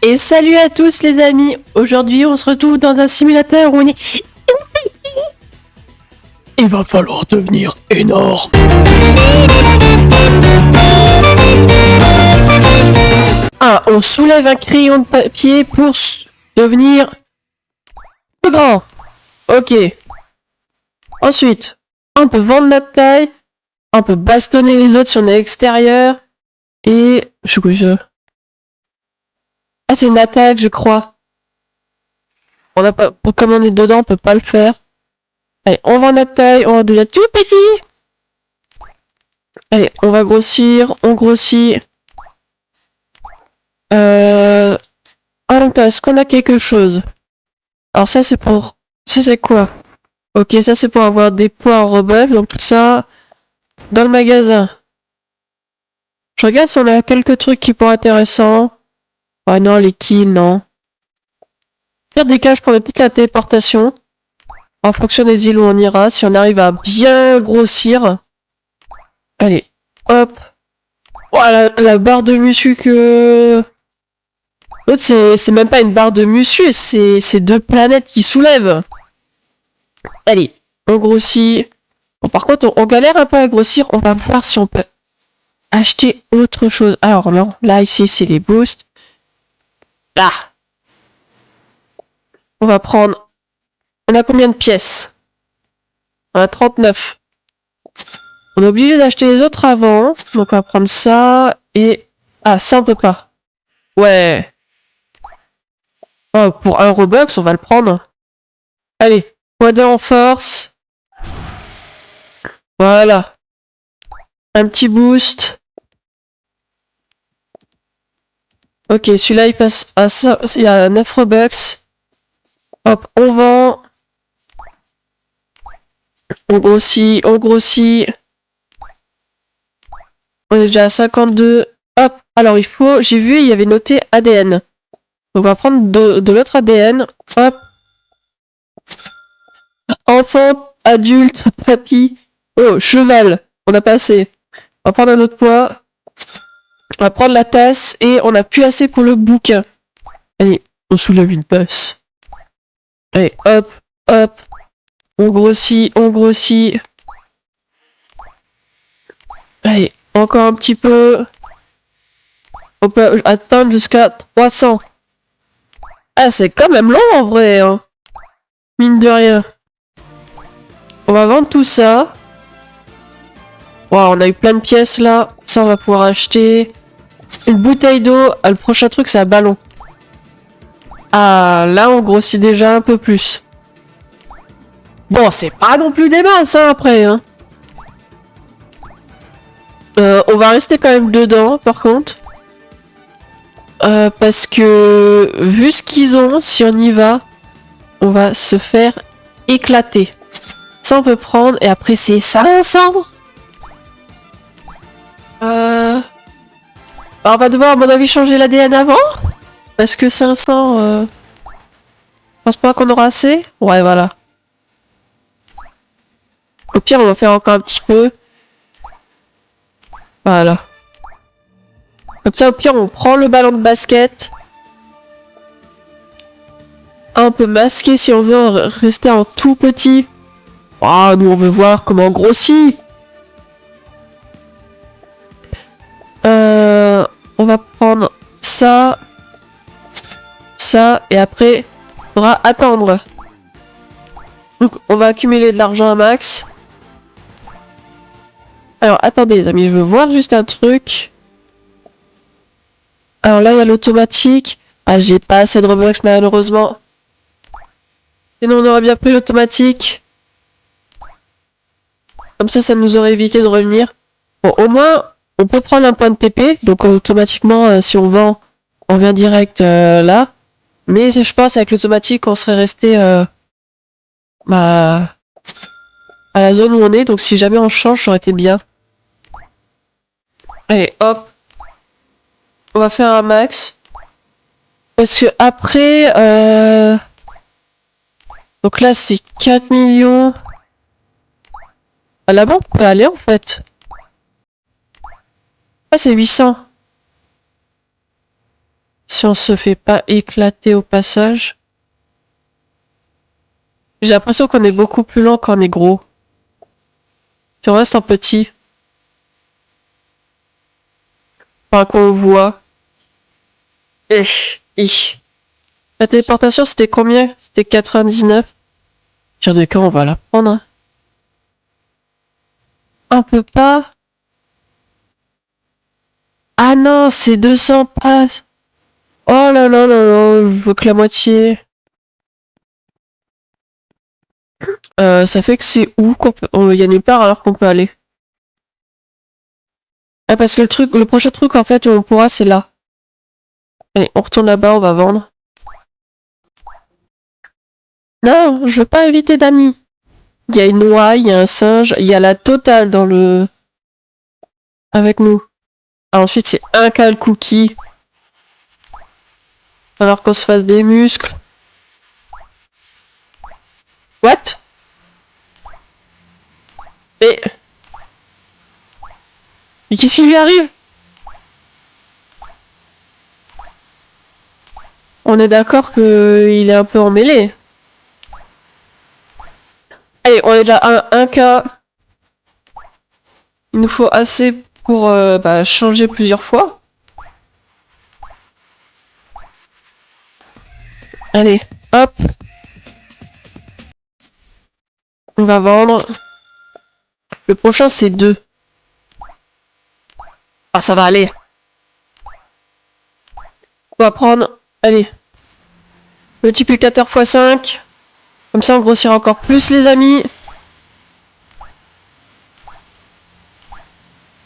Et salut à tous les amis. Aujourd'hui on se retrouve dans un simulateur où on est... Il va falloir devenir énorme. Ah, on soulève un crayon de papier pour devenir... plus grand. Ok. Ensuite, on peut vendre notre taille. On peut bastonner les autres si on est extérieur. Et... je suis ça. Ah, c'est une attaque, je crois. On a pas... Comme on est dedans, on peut pas le faire. Allez, on vend notre taille, on devient tout petit. Allez, on va grossir, on grossit. Ah, attends, est-ce qu'on a quelque chose? Alors ça c'est pour... Ça c'est quoi? Ok, ça c'est pour avoir des points en rebuff, donc tout ça... Dans le magasin. Je regarde si on a quelques trucs qui pourraient être intéressants. Ah non, les kills, non. Faire des cages pour la téléportation. En fonction des îles où on ira, si on arrive à bien grossir. Allez, hop. Voilà, la barre de muscu que... L'autre, c'est même pas une barre de muscu, c'est deux planètes qui soulèvent. Allez, on grossit. Bon, par contre, on galère un peu à grossir. On va voir si on peut acheter autre chose. Alors non, là, ici, c'est les boosts. Là. On va prendre... On a combien de pièces? On a 39. On est obligé d'acheter les autres avant. Donc on va prendre ça et... Ah, ça on peut pas. Ouais. Oh, pour 1 Robux, on va le prendre. Allez, point 2 en force. Voilà. Un petit boost. Ok, celui-là il passe à ça. Il y a 9 Robux. Hop, on vend. On grossit, on grossit. On est déjà à 52. Hop, alors il faut... J'ai vu, il y avait noté ADN. Donc on va prendre de l'autre ADN. Hop. Enfant, adulte, papy. Oh, cheval. On a pas assez. On va prendre un autre poids. On va prendre la tasse et on a plus assez pour le bouquin. Allez, on soulève une tasse. Allez, hop, hop. On grossit, on grossit. Allez, encore un petit peu. On peut atteindre jusqu'à 300. Ah, c'est quand même long en vrai, hein. Mine de rien. On va vendre tout ça. Wow, on a eu plein de pièces là. Ça, on va pouvoir acheter. Une bouteille d'eau. Ah, le prochain truc, c'est un ballon. Ah, là, on grossit déjà un peu plus. Bon, c'est pas non plus des masses, hein, après, hein. On va rester quand même dedans, par contre. Parce que, vu ce qu'ils ont, si on y va, on va se faire éclater. Ça, on peut prendre, et après, c'est 500. Alors, on va devoir, à mon avis, changer l'ADN avant. Parce que 500, je pense pas qu'on aura assez. Ouais, voilà. Au pire, on va faire encore un petit peu. Voilà. Comme ça, au pire, on prend le ballon de basket. Ah, on peut masquer si on veut rester en tout petit. Ah, nous, on veut voir comment on grossit. On va prendre ça. Ça. Et après, il faudra attendre. Donc, on va accumuler de l'argent à max. Alors, attendez, les amis, je veux voir juste un truc. Alors là, il y a l'automatique. Ah, j'ai pas assez de Robux, malheureusement. Sinon, on aurait bien pris l'automatique. Comme ça nous aurait évité de revenir. Bon, au moins, on peut prendre un point de TP. Donc, automatiquement, si on vend, on vient direct là. Mais je pense, avec l'automatique, on serait resté bah, à la zone où on est. Donc, si jamais on change, ça aurait été bien. Allez, hop. On va faire un max. Parce que après... Donc là, c'est 4 millions. Là-bas, on peut aller, en fait. Ah, c'est 800. Si on se fait pas éclater au passage. J'ai l'impression qu'on est beaucoup plus lent quand on est gros. Si on reste en petit. Enfin, qu'on voit. La téléportation, c'était combien? C'était 99. Tiens, de quand on va la prendre, hein. On peut pas. Ah non, c'est 200 passes. Oh là là là là, je veux que la moitié. Ça fait que c'est où qu'on peut... Il y a nulle part alors qu'on peut aller. Ah, parce que le prochain truc, en fait, où on pourra, c'est là. Allez, on retourne là-bas, on va vendre. Non, je veux pas inviter d'amis. Il y a une oie, il y a un singe, il y a la totale dans le... avec nous. Ah, ensuite, c'est un cal cookie. Alors qu'on se fasse des muscles. What? Mais... Mais qu'est-ce qui lui arrive? On est d'accord qu'il est un peu emmêlé. Allez, on est déjà à 1K. Il nous faut assez pour changer plusieurs fois. Allez, hop. On va vendre. Le prochain, c'est 2. Ah, ça va aller. On va prendre... Allez. Multiplicateur x5. Comme ça, on grossira encore plus, les amis.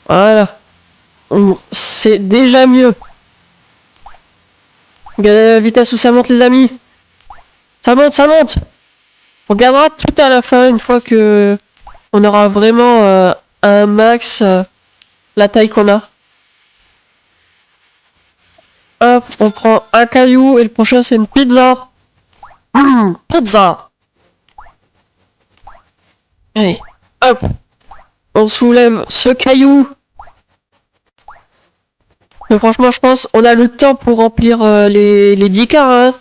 Voilà. C'est déjà mieux. Regardez la vitesse où ça monte, les amis. Ça monte, ça monte. On regardera tout à la fin, une fois que on aura vraiment un max la taille qu'on a. Hop, on prend un caillou et le prochain c'est une pizza. Pizza. Allez, hop. On soulève ce caillou. Mais franchement, je pense on a le temps pour remplir les 10K. Hein.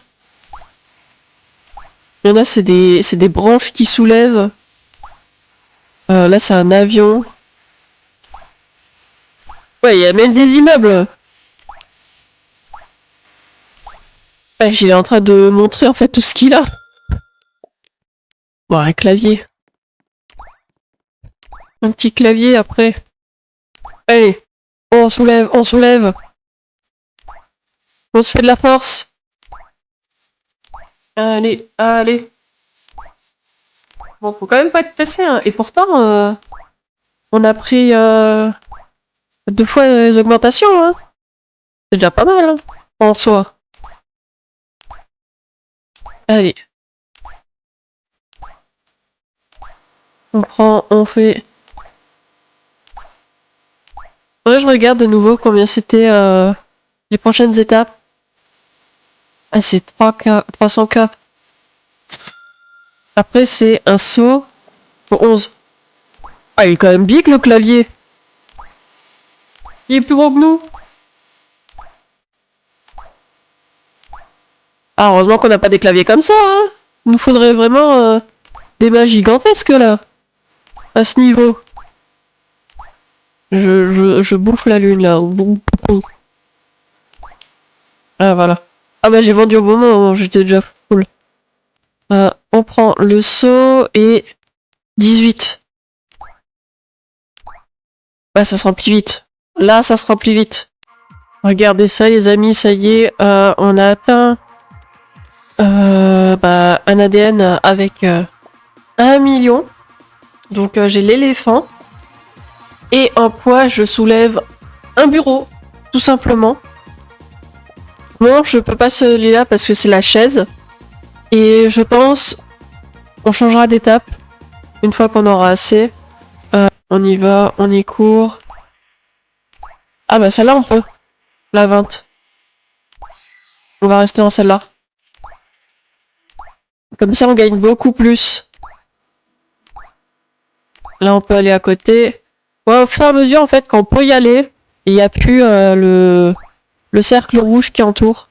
Il y en a, c'est des branches qui soulèvent. Là, c'est un avion. Ouais, il y a même des immeubles. Ouais, il est en train de montrer en fait tout ce qu'il a. Bon, un clavier. Un petit clavier après. Allez, on soulève, on soulève. On se fait de la force. Allez, allez. Bon, faut quand même pas être pressé, hein. Et pourtant, on a pris 2 fois les augmentations, hein. C'est déjà pas mal, hein, en soi. Allez. On prend, on fait... Faudrait que je regarde de nouveau combien c'était les prochaines étapes. Ah, c'est 3K, 300K. Après, c'est un saut pour 11. Ah, il est quand même big, le clavier. Il est plus gros que nous. Ah, heureusement qu'on n'a pas des claviers comme ça, hein. Il nous faudrait vraiment des mains gigantesques, là. À ce niveau. Je bouffe la lune, là. Ah, voilà. Ah bah, j'ai vendu au moment où j'étais déjà full. On prend le saut et 18. Bah, ça se remplit vite. Là, ça se remplit vite. Regardez ça, les amis, ça y est, on a atteint un ADN avec 1 million. Donc, j'ai l'éléphant. Et en poids, je soulève un bureau, tout simplement. Bon, je peux pas celui-là parce que c'est la chaise. Et je pense qu'on changera d'étape une fois qu'on aura assez. On y va, on y court. Ah bah celle-là on peut. La 20. On va rester dans celle-là. Comme ça on gagne beaucoup plus. Là on peut aller à côté. Ouais, au fur et à mesure en fait quand on peut y aller, il n'y a plus le cercle rouge qui entoure.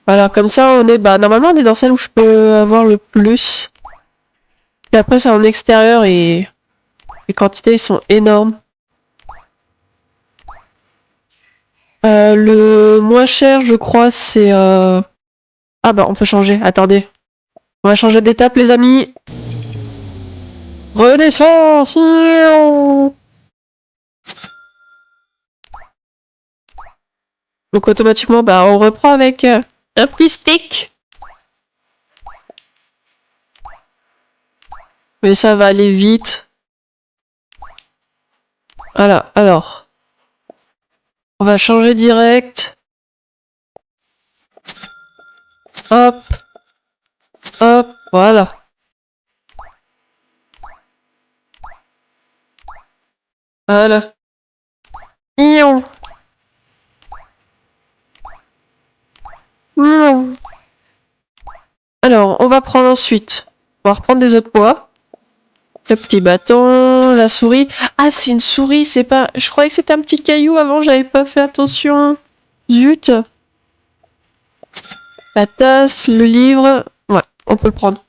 Voilà, comme ça, on est... Bah, normalement, on est dans celle où je peux avoir le plus. Et après, c'est en extérieur et... Les quantités sont énormes. Le moins cher, je crois, c'est... Ah bah, on peut changer. Attendez. On va changer d'étape, les amis. Renaissance. Donc, automatiquement, bah, on reprend avec un petit stick. Mais ça va aller vite. Voilà, alors. On va changer direct. Hop. Hop, voilà. Voilà. Miaou. Miaou. Alors, on va prendre ensuite. On va reprendre des autres poids. Le petit bâton, la souris. Ah, c'est une souris, c'est pas... Je croyais que c'était un petit caillou avant, j'avais pas fait attention. Zut. La tasse, le livre... Ouais, on peut le prendre.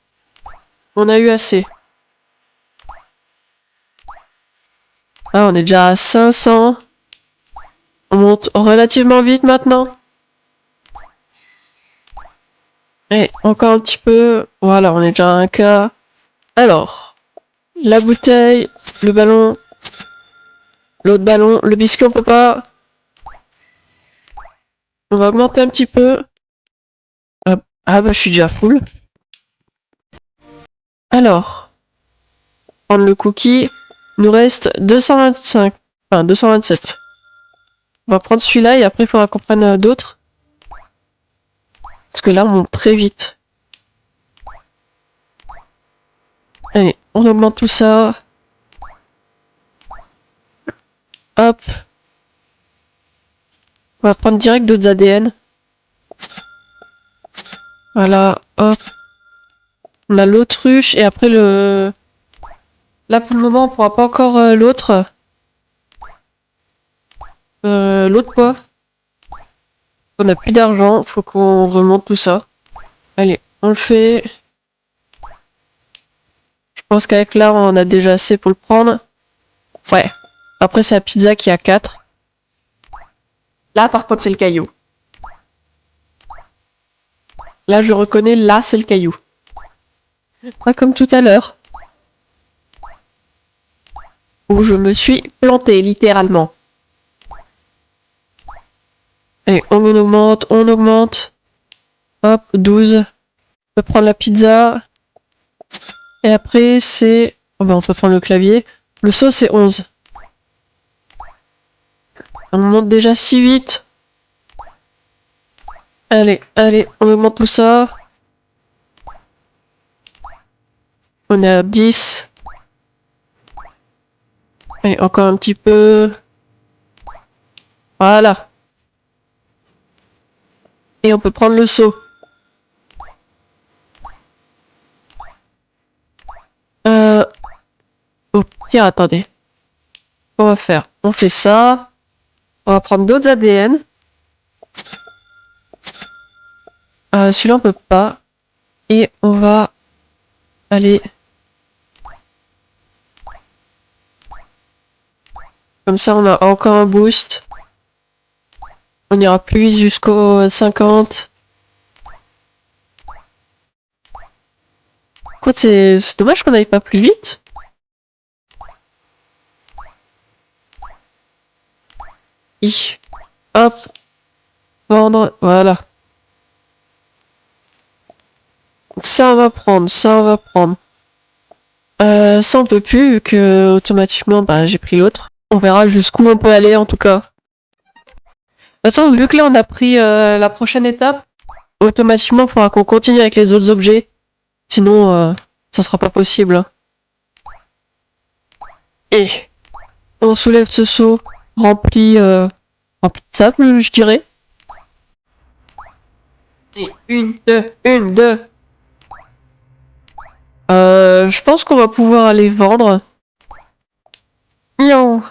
On a eu assez. Ah, on est déjà à 500. On monte relativement vite maintenant. Et encore un petit peu. Voilà, on est déjà à 1K. Alors, la bouteille, le ballon, l'autre ballon, le biscuit on peut pas. On va augmenter un petit peu. Hop. Ah bah je suis déjà full. Alors, prendre le cookie. Il nous reste 225. Enfin 227. On va prendre celui-là et après il faudra qu'on prenne d'autres. Parce que là on monte très vite. Allez, on augmente tout ça. Hop. On va prendre direct d'autres ADN. Voilà, hop. On a l'autruche et après le... Là pour le moment on pourra pas encore l'autre. L'autre poids. On a plus d'argent, faut qu'on remonte tout ça. Allez, on le fait. Je pense qu'avec là on a déjà assez pour le prendre. Ouais. Après c'est la pizza qui a 4. Là par contre c'est le caillou. Là je reconnais, là c'est le caillou. Pas comme tout à l'heure. Où je me suis planté littéralement. Allez, on augmente, on augmente. Hop, 12. On peut prendre la pizza. Et après c'est... Oh ben on peut prendre le clavier. Le saut c'est 11. On monte déjà si vite. Allez, allez, on augmente tout ça. On est à 10. Allez, encore un petit peu. Voilà. Et on peut prendre le saut. Au pire, attendez. On va faire. On fait ça. On va prendre d'autres ADN. Celui-là, on peut pas. Et on va aller... Comme ça, on a encore un boost. On ira plus vite jusqu'au 50. Quoi, c'est dommage qu'on n'aille pas plus vite. Hop. Vendre. Voilà. Donc ça, on va prendre. Ça, on va prendre. Ça, on peut plus, vu que automatiquement, bah, j'ai pris l'autre. On verra jusqu'où on peut aller, en tout cas. De toute façon, vu que là, on a pris la prochaine étape, automatiquement, il faudra qu'on continue avec les autres objets. Sinon, ça sera pas possible. Hein. Et on soulève ce seau rempli, rempli de sable, je dirais. Et une, deux. Je pense qu'on va pouvoir aller vendre. Miaou.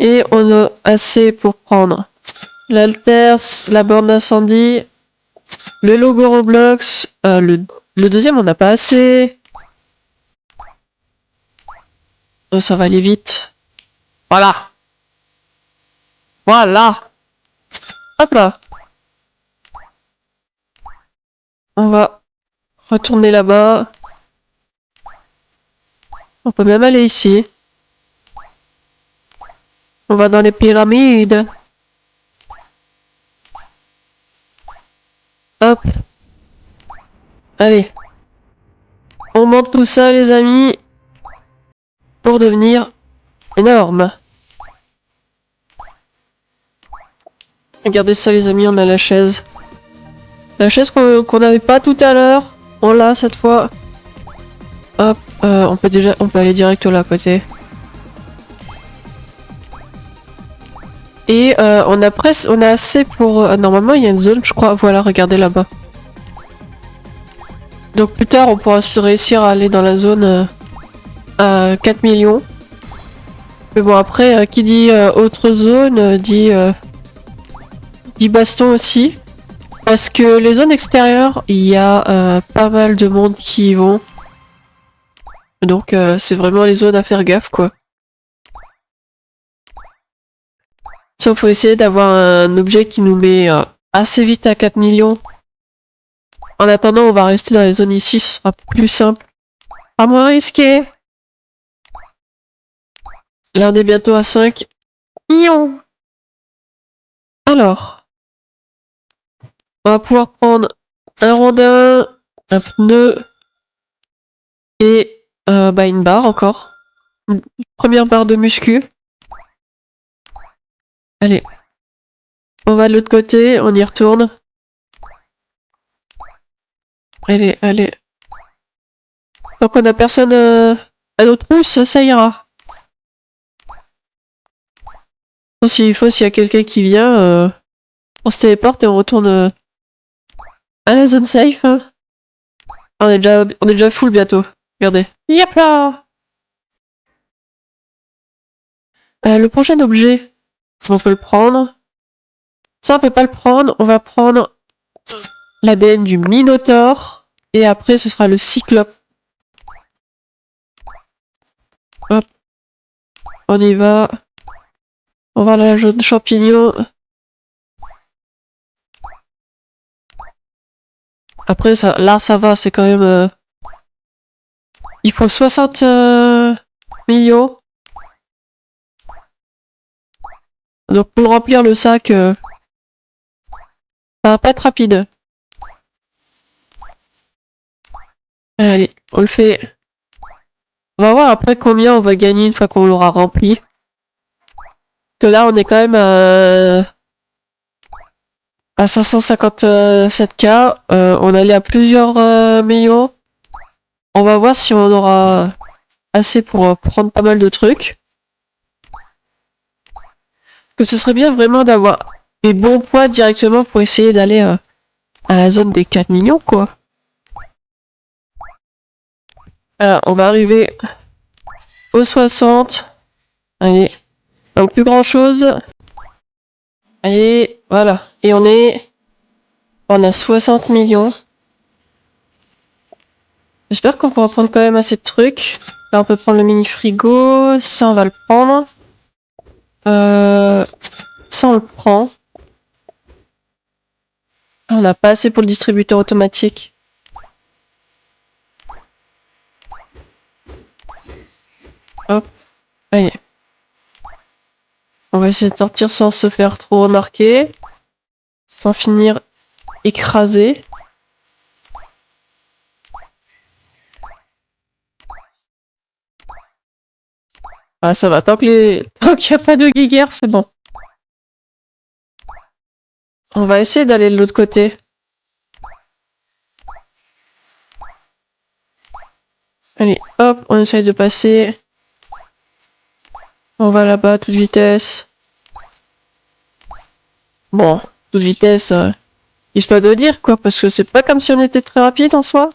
Et on a assez pour prendre l'alter, la borne d'incendie, le logo Roblox, le deuxième on n'a pas assez. Oh, ça va aller vite. Voilà. Voilà. Hop là. On va retourner là-bas. On peut même aller ici. On va dans les pyramides. Hop. Allez. On monte tout ça, les amis. Pour devenir énorme. Regardez ça, les amis, on a la chaise. La chaise qu'on n'avait pas tout à l'heure. On l'a cette fois. Hop. On peut aller direct là à côté. Et on a assez pour... normalement, il y a une zone, je crois. Voilà, regardez là-bas. Donc plus tard, on pourra se réussir à aller dans la zone à 4 millions. Mais bon, après, qui dit autre zone, dit baston aussi. Parce que les zones extérieures, il y a pas mal de monde qui y vont. Donc c'est vraiment les zones à faire gaffe, quoi. Ça, faut essayer d'avoir un objet qui nous met assez vite à 4 millions. En attendant, on va rester dans les zones ici, ce sera plus simple. Pas moins risqué. Là, on est bientôt à 5 millions. Alors, on va pouvoir prendre un rondin, un pneu et bah, une barre encore. Une première barre de muscu. Allez. On va de l'autre côté, on y retourne. Allez, allez. Tant qu'on a personne à notre trousse, ça ira. S'il faut, s'il y a quelqu'un qui vient, on se téléporte et on retourne à la zone safe. Hein. Ah, on est déjà full bientôt. Regardez. Yep là. Le prochain objet, on peut le prendre. Ça, on peut pas le prendre. On va prendre l'ADN du Minotaure. Et après, ce sera le Cyclope. Hop. On y va. On va la jaune champignon. Après, ça, là, ça va. C'est quand même... Il faut 60 millions. Donc, pour remplir le sac, ça va pas être rapide. Allez, on le fait. On va voir après combien on va gagner une fois qu'on l'aura rempli. Que là, on est quand même à 557K. On allait à plusieurs millions. On va voir si on aura assez pour prendre pas mal de trucs. Que ce serait bien vraiment d'avoir des bons points directement pour essayer d'aller à la zone des 4 millions, quoi. Alors, on va arriver aux 60. Allez, donc plus grand chose. Allez, voilà. Et on a 60 millions. J'espère qu'on pourra prendre quand même assez de trucs. Là, on peut prendre le mini frigo. Ça, on va le prendre. Ça, on le prend. On n'a pas assez pour le distributeur automatique. Hop. Allez. On va essayer de sortir sans se faire trop remarquer. Sans finir écrasé. Ah, ça va. Tant qu'il n'y a pas de guéguerre, c'est bon. On va essayer d'aller de l'autre côté. Allez, hop, on essaye de passer. On va là-bas, toute vitesse. Bon, toute vitesse, histoire de dire, quoi, parce que c'est pas comme si on était très rapide en soi.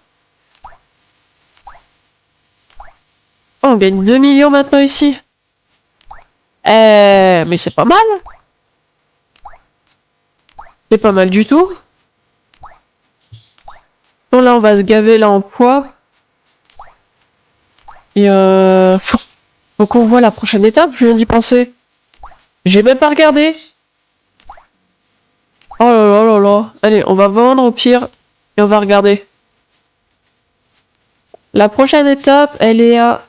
Oh, on gagne 2 millions maintenant ici. Mais c'est pas mal. C'est pas mal du tout. Bon, là, on va se gaver là en poids. Et faut qu'on voit la prochaine étape, je viens d'y penser. J'ai même pas regardé. Oh là là là là. Allez, on va vendre au pire. Et on va regarder. La prochaine étape, elle est à...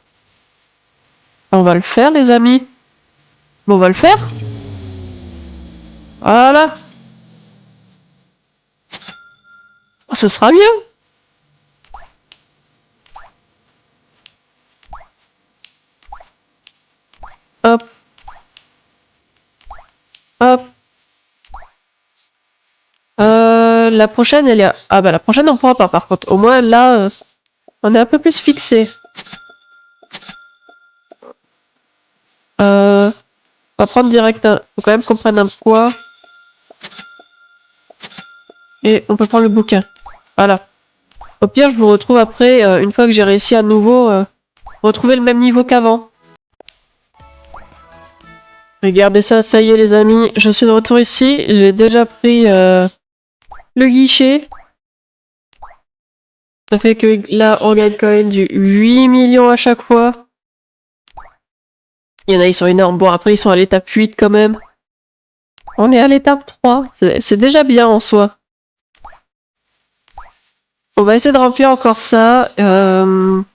On va le faire, les amis. Bon, on va le faire. Voilà. Oh, ce sera mieux. Hop. Hop. La prochaine, elle est... Ah bah la prochaine, on pourra pas, par contre. Au moins, là, on est un peu plus fixé. On va prendre direct un... Faut quand même qu'on prenne un poids. Et on peut prendre le bouquin. Voilà. Au pire, je vous retrouve après, une fois que j'ai réussi à nouveau retrouver le même niveau qu'avant. Regardez ça, ça y est les amis, je suis de retour ici. J'ai déjà pris le guichet. Ça fait que là, on gagne quand même du 8 millions à chaque fois. Il y en a, ils sont énormes. Bon, après, ils sont à l'étape 8 quand même. On est à l'étape 3. C'est déjà bien en soi. On va essayer de remplir encore ça. De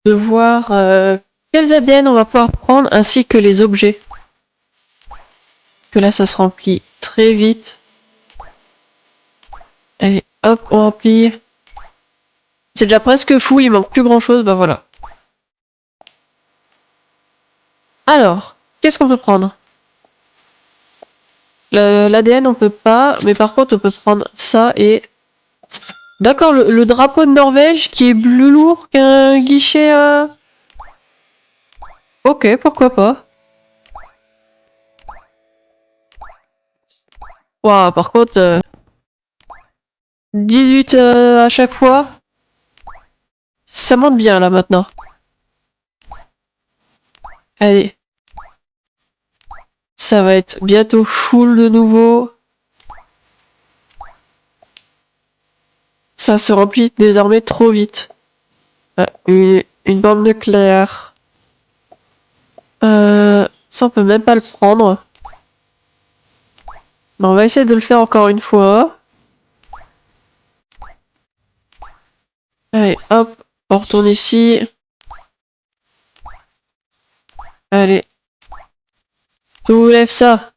voir quels ADN on va pouvoir prendre, ainsi que les objets. Que là, ça se remplit très vite. Allez, hop, on remplit. C'est déjà presque fou, il manque plus grand chose, bah voilà. Alors, qu'est-ce qu'on peut prendre? L'ADN on peut pas, mais par contre on peut prendre ça et... D'accord, le drapeau de Norvège qui est plus lourd qu'un guichet... Ok, pourquoi pas. Waouh, par contre... 18 à chaque fois. Ça monte bien là maintenant. Allez. Ça va être bientôt full de nouveau. Ça se remplit désormais trop vite. Une bombe nucléaire. Ça on peut même pas le prendre. Mais on va essayer de le faire encore une fois. Allez, hop, on retourne ici. Allez. Soulève ça.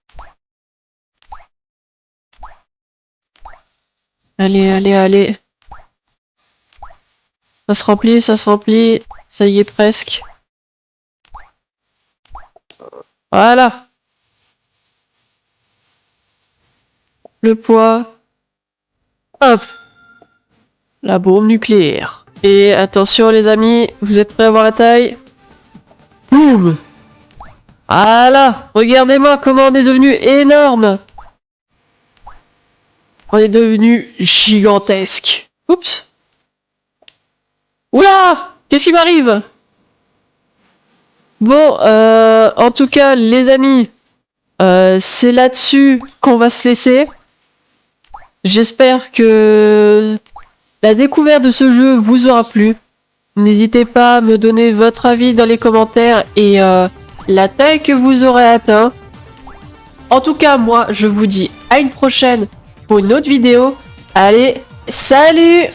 Allez, allez, allez. Ça se remplit, ça se remplit. Ça y est presque. Voilà. Le poids. Hop. La bombe nucléaire. Et attention les amis, vous êtes prêts à voir la taille? Boum. Voilà. Regardez-moi comment on est devenu énorme. On est devenu gigantesque. Oups. Oula! Qu'est-ce qui m'arrive? Bon, en tout cas, les amis, c'est là-dessus qu'on va se laisser. J'espère que la découverte de ce jeu vous aura plu. N'hésitez pas à me donner votre avis dans les commentaires et la taille que vous aurez atteint. En tout cas, moi, je vous dis à une prochaine pour une autre vidéo. Allez, salut!